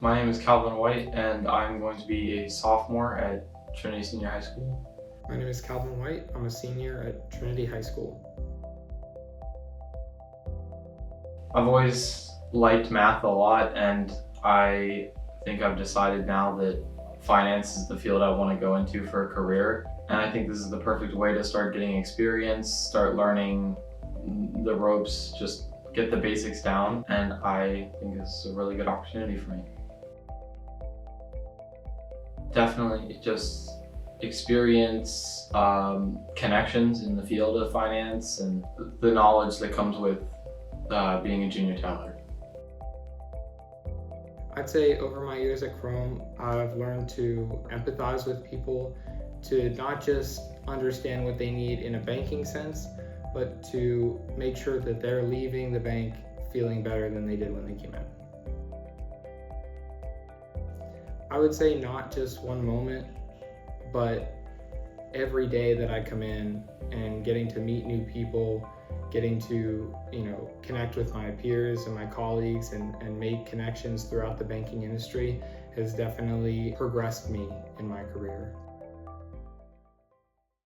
My name is Calvin White, and I'm going to be a sophomore at Trinity Senior High School. My name is Calvin White. I'm a senior at Trinity High School. I've always liked math a lot, and I think I've decided now that finance is the field I want to go into for a career. And I think this is the perfect way to start getting experience, start learning the ropes, just get the basics down, and I think it's a really good opportunity for me. Definitely just experience, connections in the field of finance, and the knowledge that comes with being a junior teller. I'd say over my years at Chrome, I've learned to empathize with people, to not just understand what they need in a banking sense, but to make sure that they're leaving the bank feeling better than they did when they came in. I would say not just one moment, but every day that I come in and getting to meet new people, getting to connect with my peers and my colleagues and make connections throughout the banking industry has definitely progressed me in my career.